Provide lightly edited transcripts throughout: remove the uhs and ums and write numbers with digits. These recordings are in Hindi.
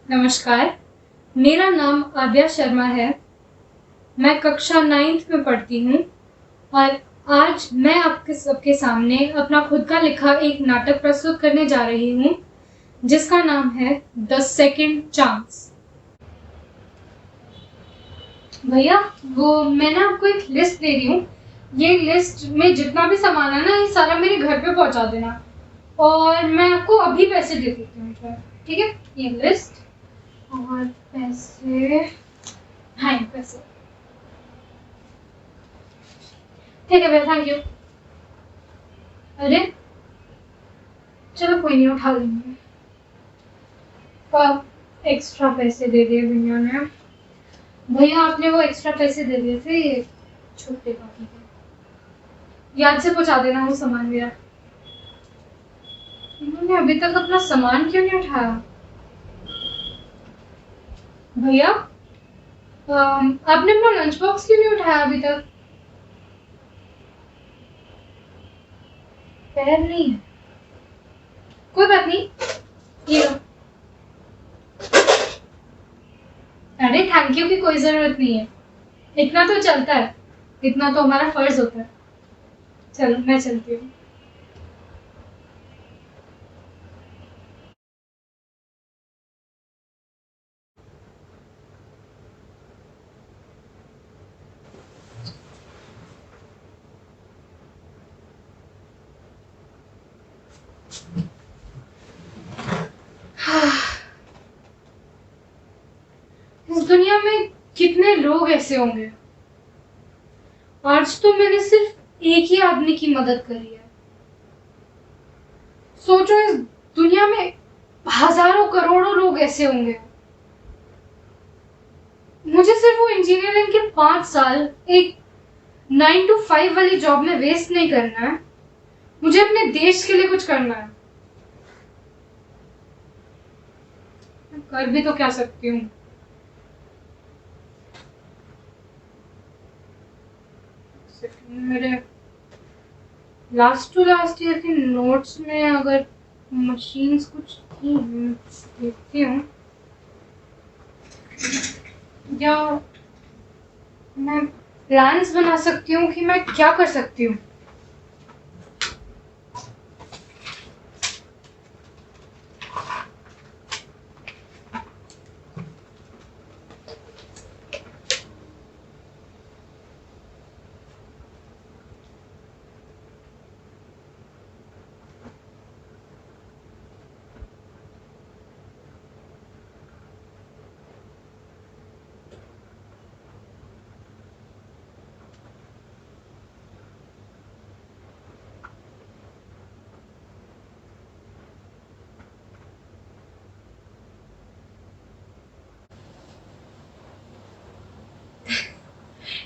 नमस्कार, मेरा नाम आद्या शर्मा है। मैं कक्षा 9th में पढ़ती हूँ और आज मैं आपके सबके सामने अपना खुद का लिखा एक नाटक प्रस्तुत करने जा रही हूँ, जिसका नाम है द सेकंड चांस। भैया, वो मैं ना आपको एक लिस्ट दे रही हूँ। ये लिस्ट में जितना भी सामान है ना, ये सारा मेरे घर पे पहुँचा देना और मैं आपको अभी पैसे दे देती हूँ। ठीक है, ये लिस्ट और पैसे। हाँ, ये पैसे। ठीक है भैया, थैंक यू। अरे चलो कोई नहीं, उठा लेंगे। कब एक्स्ट्रा पैसे दे दिए भैया ने? भैया आपने वो एक्स्ट्रा पैसे दे दिए थे ये छोटे काकी के, याद से पहुंचा देना वो सामान मेरा। इन्होंने अभी तक अपना सामान क्यों नहीं उठाया? भैया आपने अपना लंच बॉक्स क्यों नहीं उठाया अभी तक? पैर नहीं है, कोई बात नहीं, ये लो। अरे थैंक यू की कोई जरूरत नहीं है, इतना तो चलता है, इतना तो हमारा फर्ज होता है। चलो मैं चलती हूँ। इस दुनिया में कितने लोग ऐसे होंगे। आज तो मैंने सिर्फ एक ही आदमी की मदद करी है। सोचो, इस दुनिया में हजारों करोड़ों लोग ऐसे होंगे। मुझे सिर्फ वो इंजीनियरिंग के 5 साल एक 9 to 5 वाली जॉब में वेस्ट नहीं करना है। मुझे अपने देश के लिए कुछ करना है। मैं कर भी तो क्या सकती हूँ। मेरे लास्ट टू लास्ट ईयर के नोट्स में अगर मशीन्स कुछ थी, देखती हूँ, या मैं प्लान्स बना सकती हूँ कि मैं क्या कर सकती हूँ।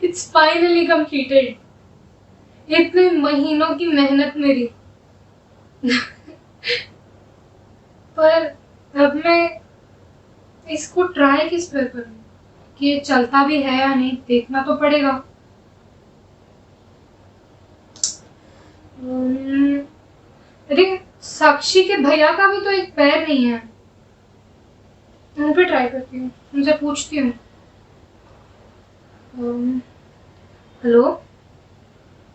It's finally completed. इतने महीनों की मेहनत मेरी। पर अब मैं इसको ट्राई किस पर करूं कि ये चलता भी है या नहीं, देखना तो पड़ेगा। अरे साक्षी के भैया का भी तो एक पैर नहीं है। उन पे ट्राई करती हूँ, उनसे पूछती हूँ। हेलो,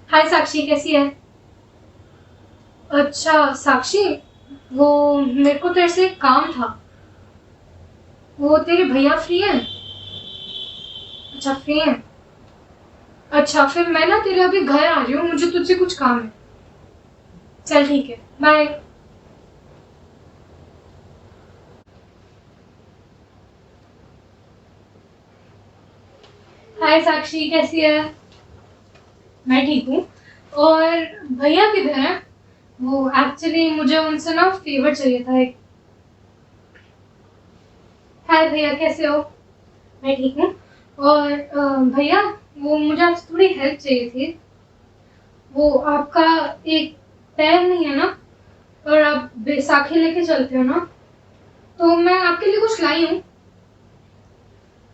हाय साक्षी, कैसी है? अच्छा साक्षी, वो मेरे को तेरे से एक काम था। वो तेरे भैया फ्री हैं? अच्छा फ्री हैं। अच्छा फिर मैं ना तेरे अभी घर आ रही हूँ, मुझे तुझसे कुछ काम है। चल ठीक है, बाय। हाय साक्षी, कैसी है? मैं ठीक हूँ। और भैया किधर है? वो एक्चुअली मुझे उनसे ना फेवर चाहिए था एक। हाय भैया, कैसे हो? मैं ठीक हूँ। और भैया, वो मुझे आपसे थोड़ी हेल्प चाहिए थी। वो आपका एक पैर नहीं है ना, और आप बैसाखी लेके चलते हो ना, तो मैं आपके लिए कुछ लाई हूँ।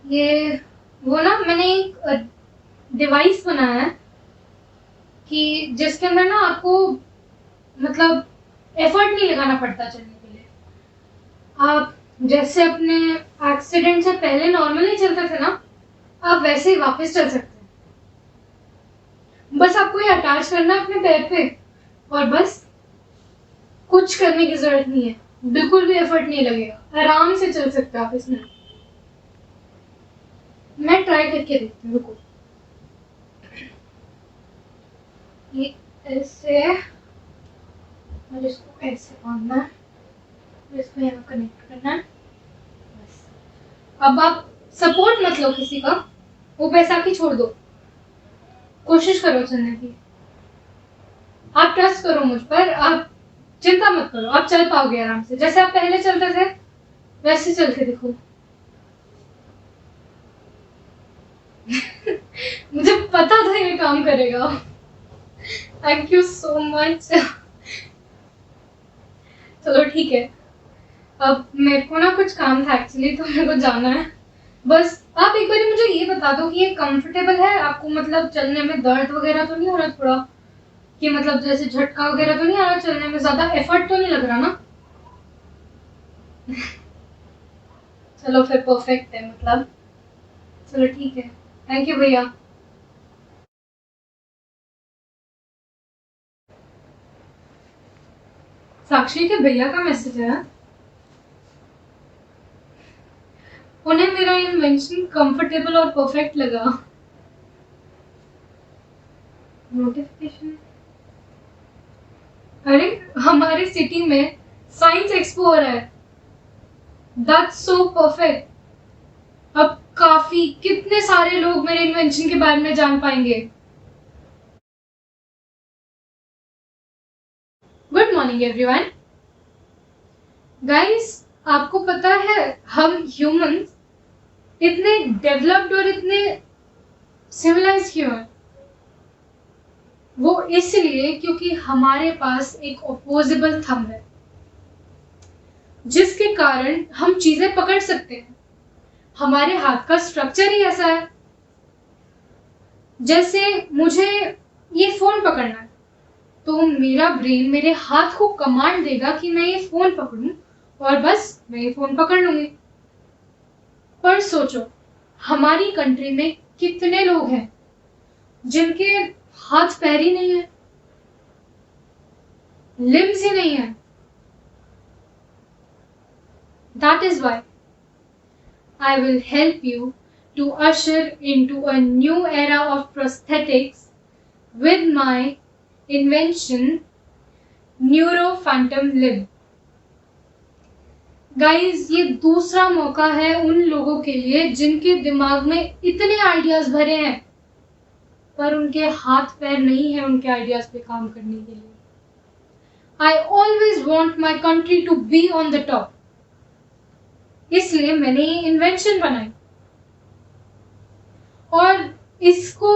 ये वो ना मैंने एक डिवाइस बनाया है कि जिसके अंदर ना आपको मतलब एफर्ट नहीं लगाना पड़ता चलने के लिए। आप जैसे अपने एक्सीडेंट से पहले नॉर्मली चलते थे ना, आप वैसे ही वापस चल सकते हैं। बस आपको ये अटैच करना है अपने पैर पे और बस कुछ करने की जरूरत नहीं है, बिल्कुल भी एफर्ट नहीं लगेगा, आराम से चल सकते हैं आप इसमें। मैं ट्राई करके देखती हूँ, रुको। ये ऐसे और इसको ऐसे बांधना है और इसको यहाँ कनेक्ट करना है, बस। अब आप सपोर्ट मत लो किसी का, वो पैसा की छोड़ दो, कोशिश करो चलने की। आप ट्रस्ट करो मुझ पर, आप चिंता मत करो, आप चल पाओगे आराम से, जैसे आप पहले चलते थे वैसे चल के देखो। मुझे पता था ये काम करेगा। Thank you so much. चलो ठीक है, अब मेरे को ना कुछ काम था एक्चुअली, तो मेरे को जाना है। बस आप एक बार मुझे ये बता दो कि ये कंफर्टेबल है आपको, मतलब चलने में दर्द वगैरह तो नहीं हो रहा थोड़ा, कि मतलब जैसे झटका वगैरह तो नहीं आ रहा, चलने में ज्यादा एफर्ट तो नहीं लग रहा ना? चलो फिर परफेक्ट है, मतलब चलो ठीक है, थैंक यू भैया। साक्षी के भैया का मैसेज है, उन्हें मेरा इन्वेंशन कंफर्टेबल और परफेक्ट लगा। नोटिफिकेशन, अरे हमारी सिटी में साइंस एक्सपो हो रहा है, दैट्स सो परफेक्ट। अब काफी कितने सारे लोग मेरे इन्वेंशन के बारे में जान पाएंगे। Good morning everyone. गाइस, आपको पता है हम ह्यूमंस इतने डेवलप्ड और इतने सिविलाइज क्यों हैं? वो इसलिए क्योंकि हमारे पास एक ऑपोजिबल थंब है, जिसके कारण हम चीजें पकड़ सकते हैं। हमारे हाथ का स्ट्रक्चर ही ऐसा है। जैसे मुझे ये फोन पकड़ना है, तो मेरा ब्रेन मेरे हाथ को कमांड देगा कि मैं ये फोन पकड़ूं, और बस मैं ये फोन पकड़ लूंगी। पर सोचो, हमारी कंट्री में कितने लोग हैं जिनके हाथ पैर ही नहीं है, लिम्स ही नहीं है। That is why I will help you to usher into a new era of prosthetics with my invention Neuro Phantom Limb. Guys, ये दूसरा मौका है उन लोगों के लिए जिनके दिमाग में इतने आइडियाज भरे हैं पर उनके हाथ पैर नहीं है उनके आइडियाज पे काम करने के लिए। I always want my country to be on the top. इसलिए मैंने ये इन्वेंशन बनाई, और इसको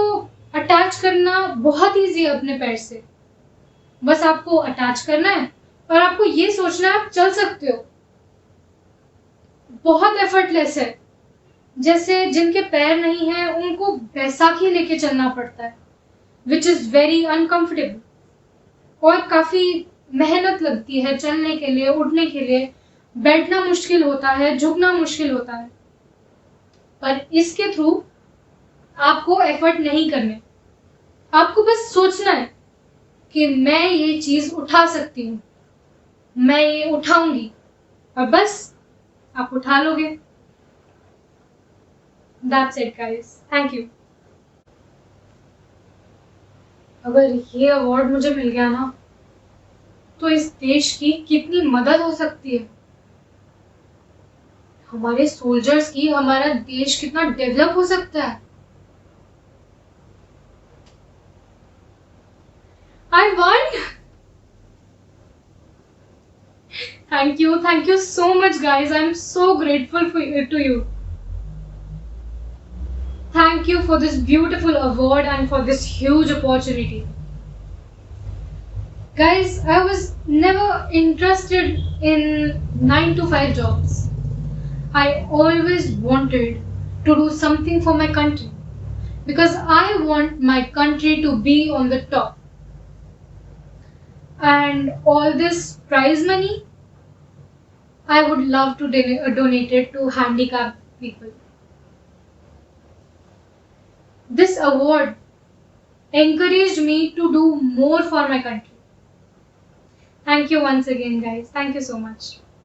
अटैच करना बहुत इजी है अपने पैर से। बस आपको अटैच करना है और आपको ये सोचना है आप चल सकते हो। बहुत एफर्टलेस है। जैसे जिनके पैर नहीं है उनको बैसाखी लेके चलना पड़ता है, विच इज वेरी अनकंफर्टेबल, और काफी मेहनत लगती है चलने के लिए, उठने के लिए। बैठना मुश्किल होता है, झुकना मुश्किल होता है। पर इसके थ्रू आपको एफर्ट नहीं करने, आपको बस सोचना है कि मैं ये चीज उठा सकती हूँ, मैं ये उठाऊंगी, और बस आप उठा लोगे। That's it guys, thank you। अगर ये अवार्ड मुझे मिल गया ना, तो इस देश की कितनी मदद हो सकती है, हमारे सोल्जर्स की, हमारा देश कितना डेवलप हो सकता है। I won! Thank you so much guys, I'm so grateful to you. Thank you for this beautiful award and for this huge opportunity. Guys, I was never interested in 9 to 5 jobs. I always wanted to do something for my country, because I want my country to be on the top. And all this prize money, I would love to donate it to handicapped people. This award encouraged me to do more for my country. Thank you once again, guys. Thank you so much.